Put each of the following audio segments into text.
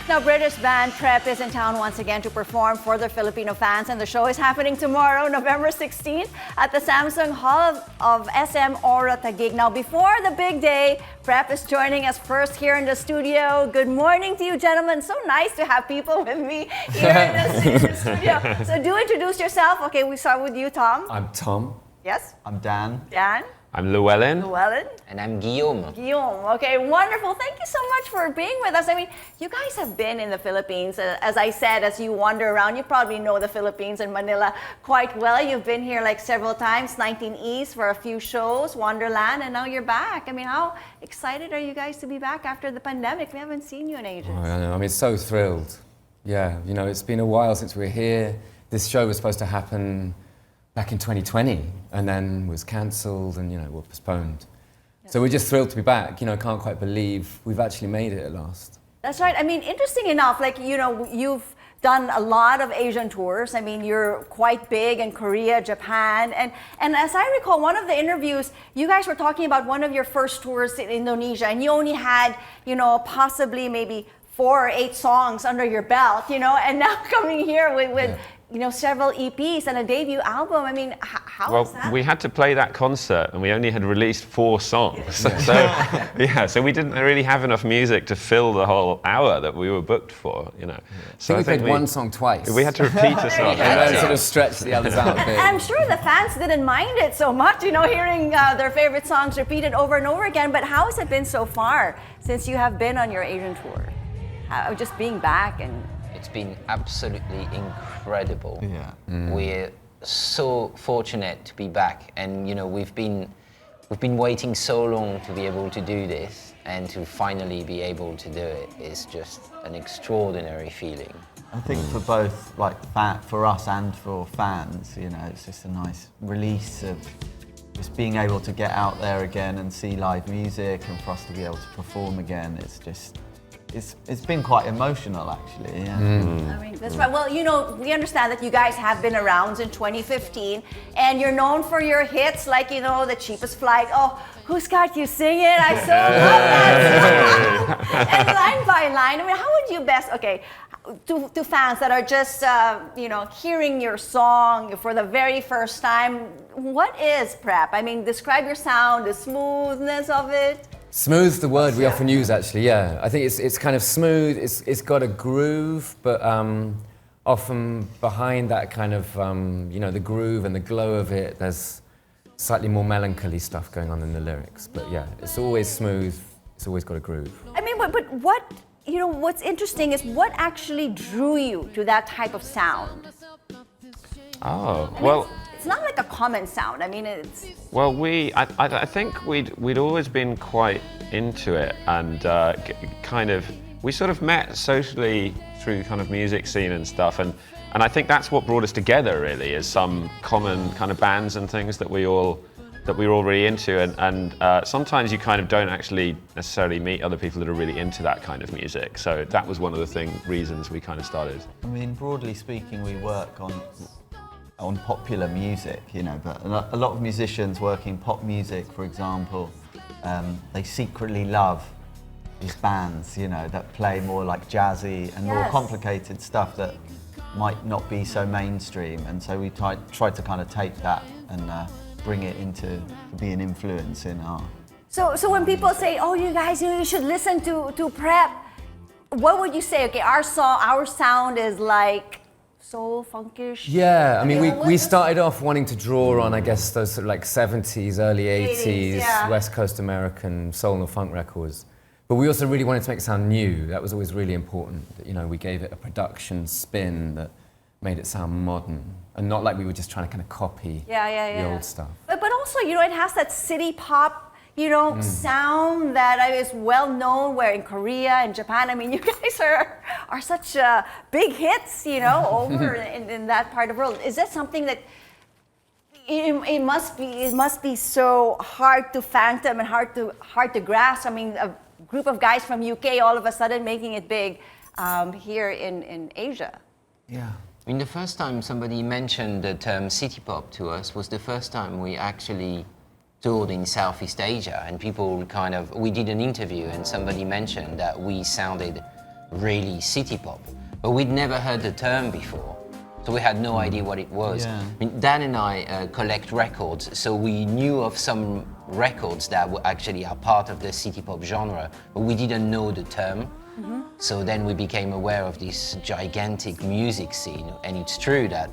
Now, British band Prep is in town once again to perform for their Filipino fans, and the show is happening tomorrow, November 16th, at the Samsung Hall of SM Aura Taguig. Now, before the big day, Prep is joining us first here in the studio. Good morning to you, gentlemen. So nice to have people with me here in the studio. So do introduce yourself. Okay, we start with you, Tom. I'm Tom. Yes? I'm Dan. Dan. I'm Llywelyn. Llywelyn. And I'm Guillaume. Guillaume. Okay, wonderful. Thank you so much for being with us. I mean, you guys have been in the Philippines. As I said, as you wander around, you probably know the Philippines and Manila quite well. You've been here like several times, 19 East for a few shows, Wonderland, and now you're back. I mean, how excited are you guys to be back after the pandemic? We haven't seen you in ages. Oh, I know. I mean, so thrilled. Yeah, you know, it's been a while since we were here. This show was supposed to happen back in 2020 and then was cancelled and, you know, were postponed. Yes. So we're just thrilled to be back. You know, can't quite believe we've actually made it at last. That's right. I mean, interesting enough, like, you know, you've done a lot of Asian tours. I mean, you're quite big in Korea, Japan. And as I recall, one of the interviews, you guys were talking about one of your first tours in Indonesia, and you only had, you know, possibly maybe 4 or 8 songs under your belt, you know, and now coming here with you know, several EPs and a debut album. I mean, how is that? Well, we had to play that concert and we only had released 4 songs. So we didn't really have enough music to fill the whole hour that we were booked for, you know. So I think we played one song twice. We had to repeat a song. And then sort of stretch the others out a bit. And I'm sure the fans didn't mind it so much, you know, hearing their favorite songs repeated over and over again. But how has it been so far since you have been on your Asian tour? Just being back and... It's been absolutely incredible. Yeah. We're so fortunate to be back, and you know we've been waiting so long to be able to do this, and to finally be able to do it is just an extraordinary feeling. I think for both, like, for us and for fans, you know, it's just a nice release of just being able to get out there again and see live music, and for us to be able to perform again. It's just. It's been quite emotional, actually. Yeah. I mean, that's right. Well, you know, we understand that you guys have been around since 2015, and you're known for your hits, like, you know, The Cheapest Flight. Oh, Who's Got You Singing? I so love that. And Line by Line. I mean, how would you best? Okay, to fans that are just you know, hearing your song for the very first time, what is Prep? I mean, describe your sound, the smoothness of it. Smooth's the word we often use, actually, yeah. I think it's kind of smooth, it's got a groove, but often behind that kind of, you know, the groove and the glow of it, there's slightly more melancholy stuff going on in the lyrics. But yeah, it's always smooth, it's always got a groove. I mean, but what, you know, what's interesting is what actually drew you to that type of sound? Oh, well... It's not like a common sound. I mean, it's... Well, I think we'd always been quite into it, and we sort of met socially through kind of music scene and stuff, and I think that's what brought us together, really, is some common kind of bands and things that we were all really into, and sometimes you kind of don't actually necessarily meet other people that are really into that kind of music. So that was one of the reasons we kind of started. I mean, broadly speaking, we work on popular music, you know, but a lot of musicians working pop music, for example, they secretly love these bands, you know, that play more like jazzy and more complicated stuff that might not be so mainstream. And so we try to kind of take that and bring it into to be an influence in our... So when people say, oh, you guys, you should listen to Prep, what would you say? Okay, our sound is like soul, funkish. Yeah, I mean, we started off wanting to draw on, I guess, those sort of like 70s, early 80s, West Coast American soul and funk records. But we also really wanted to make it sound new. That was always really important. You know, we gave it a production spin that made it sound modern, and not like we were just trying to kind of copy the old stuff. But also, you know, it has that city pop, you know, sound that is well known. Where in Korea and Japan, I mean, you guys are such big hits, you know, over in that part of the world. Is that something that it must be so hard to fathom and hard to grasp? I mean, a group of guys from UK all of a sudden making it big here in Asia. Yeah. I mean, the first time somebody mentioned the term city pop to us was the first time we actually toured in Southeast Asia, and people we did an interview and somebody mentioned that we sounded really city pop. But we'd never heard the term before, so we had no idea what it was. Yeah. I mean, Dan and I collect records, so we knew of some records that were actually are part of the city pop genre, but we didn't know the term. So then we became aware of this gigantic music scene, and it's true that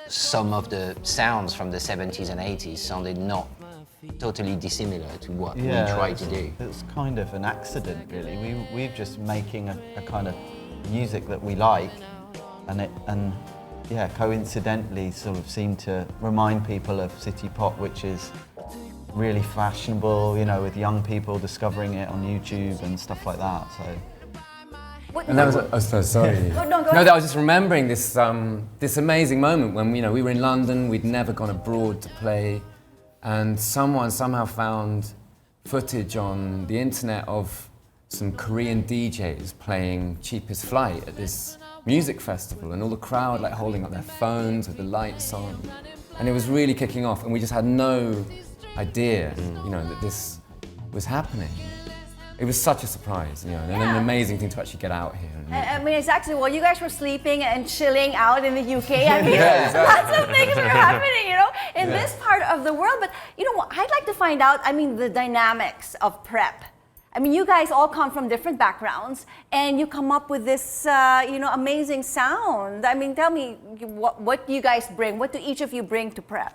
some of the sounds from the 70s and 80s sounded not totally dissimilar to what we tried to do. It's kind of an accident, really. We're just making a kind of music that we like, and coincidentally sort of seemed to remind people of city pop, which is really fashionable, you know, with young people discovering it on YouTube and stuff like that. So. And that was, sorry. No, go No, ahead. I was just remembering this this amazing moment when we were in London. We'd never gone abroad to play, and someone somehow found footage on the internet of some Korean DJs playing Cheapest Flight at this music festival, and all the crowd like holding up their phones with the lights on, and it was really kicking off, and we just had no idea, that this was happening. It was such a surprise, and an amazing thing to actually get out here. And I mean, it's actually, while you guys were sleeping and chilling out in the UK, I mean, lots of things were happening, in this part of the world. But, I'd like to find out, the dynamics of prep. I mean, you guys all come from different backgrounds, and you come up with this, amazing sound. I mean, tell me, what do you guys bring? What do each of you bring to prep?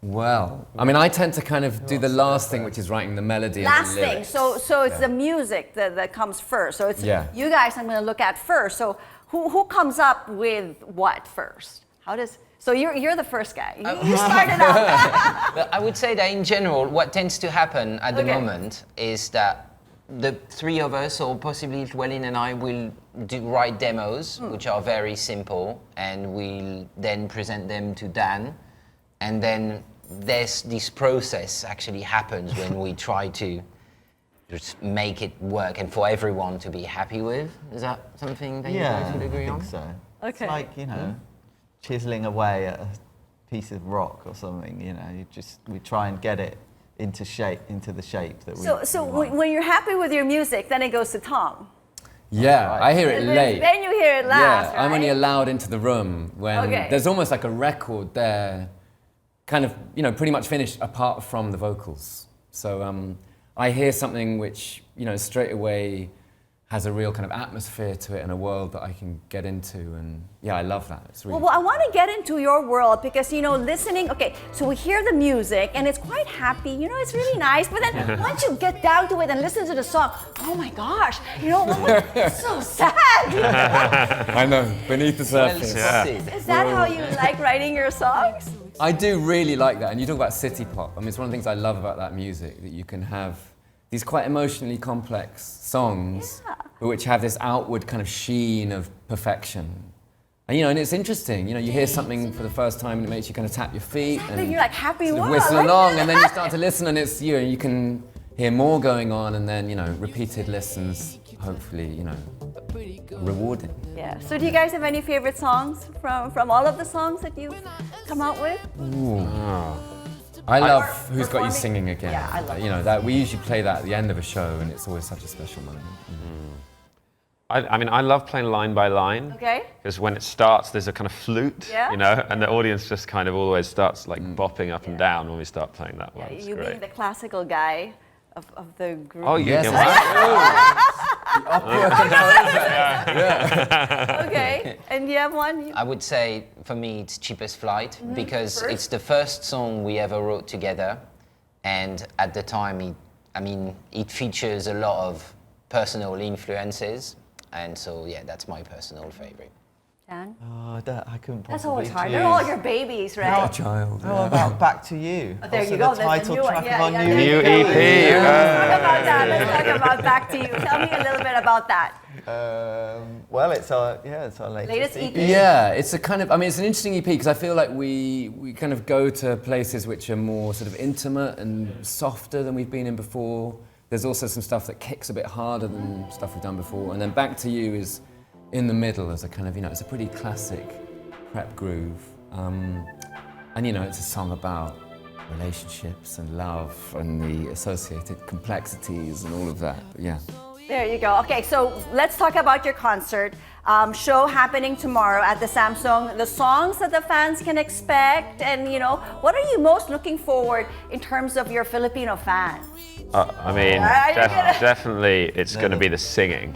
Well, I tend to kind of do the last thing, which is writing the melody and Last the thing, lyrics. so it's the music that comes first. So it's you guys I'm going to look at first. So who comes up with what first? So you're the first guy. You started out. But I would say that in general, what tends to happen at the moment is that the three of us, or possibly Llywelyn and I, will write demos, which are very simple, and we'll then present them to Dan. And then this process actually happens when we try to just make it work and for everyone to be happy with. Is that something that you guys would agree on? I think so. Okay. It's like, chiseling away at a piece of rock or something, we try and get it into the shape that we So want. when you're happy with your music, then it goes to Tom. Yeah, I hear it And late. then you hear it last, Yeah, I'm only right? allowed into the room when there's almost like a record there, kind of, pretty much finished apart from the vocals. So I hear something which, straight away has a real kind of atmosphere to it and a world that I can get into, and I love that. It's really Well, I want to get into your world because, listening, so we hear the music and it's quite happy, it's really nice, but then once you get down to it and listen to the song, oh my gosh, it's so sad. I know, beneath the surface. Is that how you like writing your songs? I do really like that, and you talk about city pop. It's one of the things I love about that music, that you can have these quite emotionally complex songs, but which have this outward kind of sheen of perfection. And and it's interesting, you hear something for the first time and it makes you kind of tap your feet and You're like happy, sort of wow, whistle like along, that. and then you start to listen and it's you can hear more going on, and then repeated listens, hopefully, rewarding. Yeah. So do you guys have any favorite songs from all of the songs that you've come out with? I love Or Who's Got You performing- Singing Again. Yeah, I love that we usually play that at the end of a show, and it's always such a special moment. I love playing line by line. Okay. Because when it starts, there's a kind of flute, Yeah. and the audience just kind of always starts like bopping up and down when we start playing that one. It's You great. being the classical guy of the group. Oh, Yes, Okay. And you have one? I would say, for me, it's Cheapest Flight, because it's the first song we ever wrote together. And at the time, it features a lot of personal influences. And so, that's my personal favorite. Dan? Oh, I couldn't possibly That's always hard. choose. They're all your babies, right? child. How about Back to You? There Also you go. the That's the title new one. track Yeah, of our yeah, new there you New go. EP. Let's talk about that. Let's talk about Back to You. Tell me a little bit about that. Well, it's our latest Latest EP. Yeah, it's a kind of, it's an interesting EP because I feel like we kind of go to places which are more sort of intimate and softer than we've been in before. There's also some stuff that kicks a bit harder than stuff we've done before. And then Back to You is in the middle as a kind of, it's a pretty classic prep groove. And, it's a song about relationships and love and the associated complexities and all of that. But There you go. Okay, so let's talk about your concert. Show happening tomorrow at the Samsung. The songs that the fans can expect, and what are you most looking forward in terms of your Filipino fans? I mean, definitely it's going to be the singing.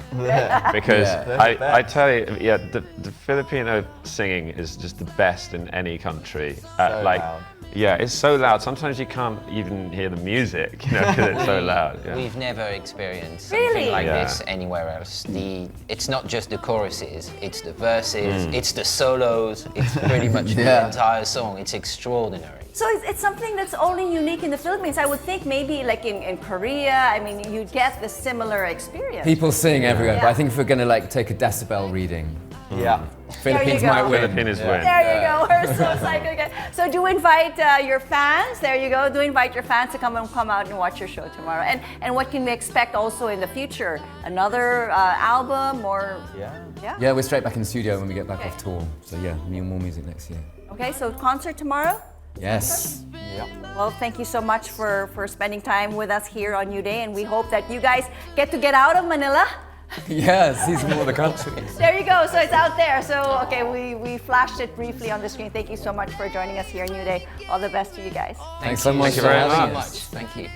Because I tell you, the Filipino singing is just the best in any country. Loud. Yeah, it's so loud. Sometimes you can't even hear the music, because it's so loud. Yeah. We've never experienced something like this anywhere else. It's not just the choruses, it's the verses, it's the solos, it's pretty much the entire song. It's extraordinary. So it's something that's only unique in the Philippines. I would think maybe like in Korea, I mean, you'd get the similar experience. People sing everywhere, but I think if we're going to take a decibel reading, Philippines might win. Philippines win. There you go. We're so psyched. Okay. So do invite your fans. There you go. Do invite your fans to come out and watch your show tomorrow. And what can we expect also in the future? Another album or? Yeah, we're straight back in the studio when we get back off tour. So more music next year. Okay, so concert tomorrow? Yes. Well, thank you so much for spending time with us here on New Day, and we hope that you guys get out of Manila. See some more of the country. There you go. So it's out there. So, okay, we flashed it briefly on the screen. Thank you so much for joining us here on New Day. All the best to you guys. Thanks so much. Thank you very for having much. us. Thank you.